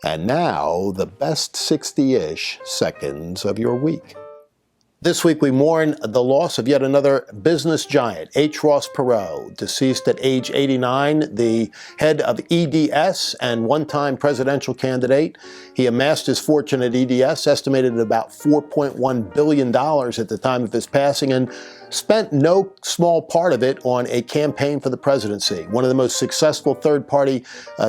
And now, the best 60-ish seconds of your week. This week we mourn the loss of yet another business giant, H. Ross Perot, deceased at age 89, the head of EDS and one-time presidential candidate. He amassed his fortune at EDS, estimated at about $4.1 billion at the time of his passing, and spent no small part of it on a campaign for the presidency. One of the most successful third-party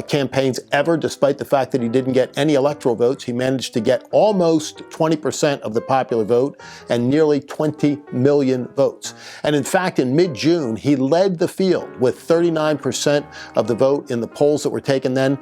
campaigns ever, despite the fact that he didn't get any electoral votes. He managed to get almost 20% of the popular vote and nearly 20 million votes. And in fact, in mid-June, he led the field with 39% of the vote in the polls that were taken then,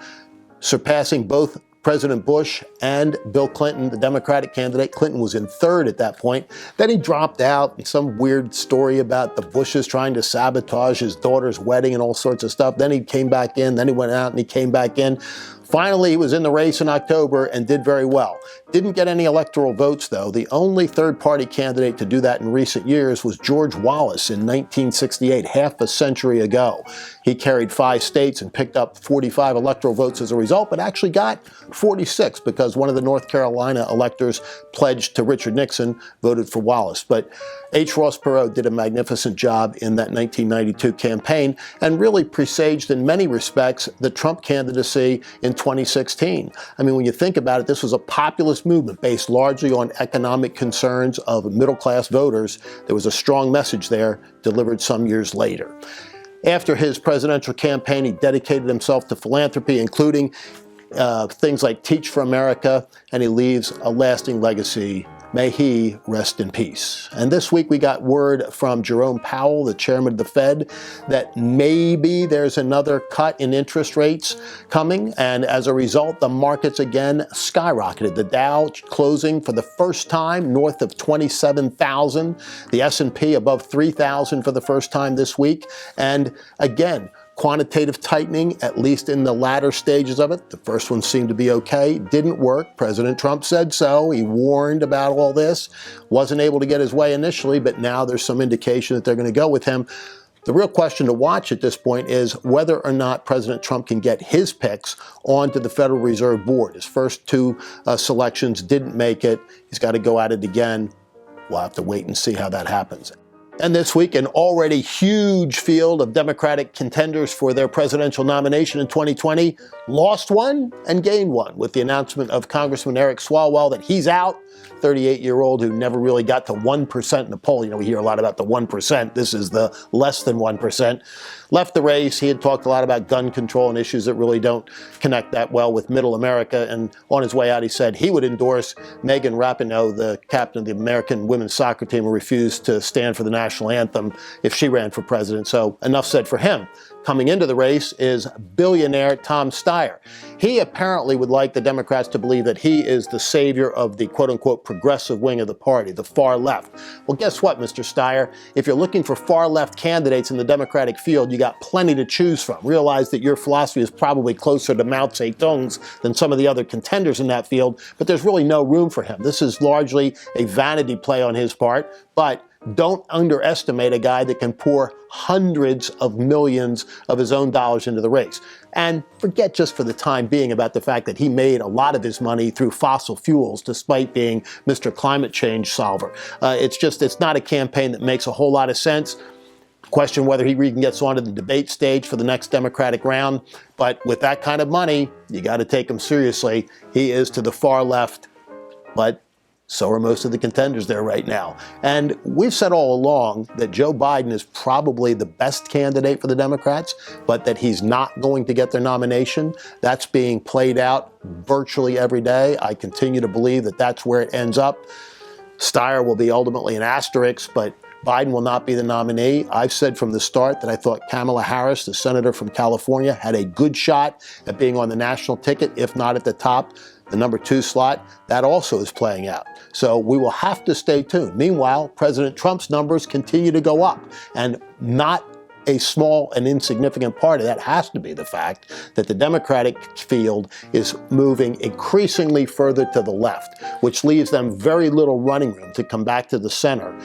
surpassing both President Bush and Bill Clinton, the Democratic candidate. Clinton was in third at that point. Then he dropped out in some weird story about the Bushes trying to sabotage his daughter's wedding and all sorts of stuff. Then he came back in, then he went out and he came back in. Finally, he was in the race in October and did very well. Didn't get any electoral votes, though. The only third-party candidate to do that in recent years was George Wallace in 1968, half a century ago. He carried 5 states and picked up 45 electoral votes as a result, but actually got 46 because one of the North Carolina electors pledged to Richard Nixon, voted for Wallace. But H. Ross Perot did a magnificent job in that 1992 campaign and really presaged in many respects the Trump candidacy in 2016. I mean, when you think about it, this was a populist movement based largely on economic concerns of middle-class voters. There was a strong message there delivered some years later. After his presidential campaign, he dedicated himself to philanthropy, including things like Teach for America, and he leaves a lasting legacy. May he rest in peace. And this week we got word from Jerome Powell, the chairman of the Fed, that maybe there's another cut in interest rates coming. And as a result, the markets again skyrocketed. The Dow closing for the first time north of 27,000. The S&P above 3,000 for the first time this week. And again, quantitative tightening, at least in the latter stages of it. The first one seemed to be okay. Didn't work. President Trump said so. He warned about all this. Wasn't able to get his way initially, but now there's some indication that they're going to go with him. The real question to watch at this point is whether or not President Trump can get his picks onto the Federal Reserve Board. His first 2 selections didn't make it. He's got to go at it again. We'll have to wait and see how that happens. And this week, an already huge field of Democratic contenders for their presidential nomination in 2020 lost one and gained one with the announcement of Congressman Eric Swalwell that he's out, 38-year-old who never really got to 1% in the poll. You know, we hear a lot about the 1%. This is the less than 1%. Left the race. He had talked a lot about gun control and issues that really don't connect that well with middle America. And on his way out, he said he would endorse Megan Rapinoe, the captain of the American women's soccer team, who refused to stand for the national anthem if she ran for president. So enough said for him. Coming into the race is billionaire Tom Steyer. He apparently would like the Democrats to believe that he is the savior of the quote-unquote progressive wing of the party, the far left. Well, guess what, Mr. Steyer? If you're looking for far left candidates in the Democratic field, you got plenty to choose from. Realize that your philosophy is probably closer to Mao Zedong's than some of the other contenders in that field, but there's really no room for him. This is largely a vanity play on his part, but don't underestimate a guy that can pour hundreds of millions of his own dollars into the race. And forget just for the time being about the fact that he made a lot of his money through fossil fuels, despite being Mr. Climate Change solver. It's not a campaign that makes a whole lot of sense. Question whether he even gets onto the debate stage for the next Democratic round. But with that kind of money, you got to take him seriously. He is to the far left, but so are most of the contenders there right now. And we've said all along that Joe Biden is probably the best candidate for the Democrats, but that he's not going to get their nomination. That's being played out virtually every day. I continue to believe that that's where it ends up. Steyer will be ultimately an asterisk, but Biden will not be the nominee. I've said from the start that I thought Kamala Harris, the senator from California, had a good shot at being on the national ticket, if not at the top. The number 2 slot, that also is playing out. So we will have to stay tuned. Meanwhile, President Trump's numbers continue to go up, and not a small and insignificant part of that has to be the fact that the Democratic field is moving increasingly further to the left, which leaves them very little running room to come back to the center,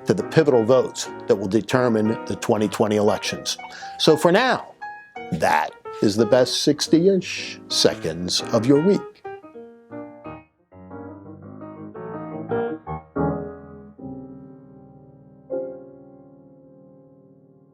to the pivotal votes that will determine the 2020 elections. So for now, that is the best 60-ish seconds of your week.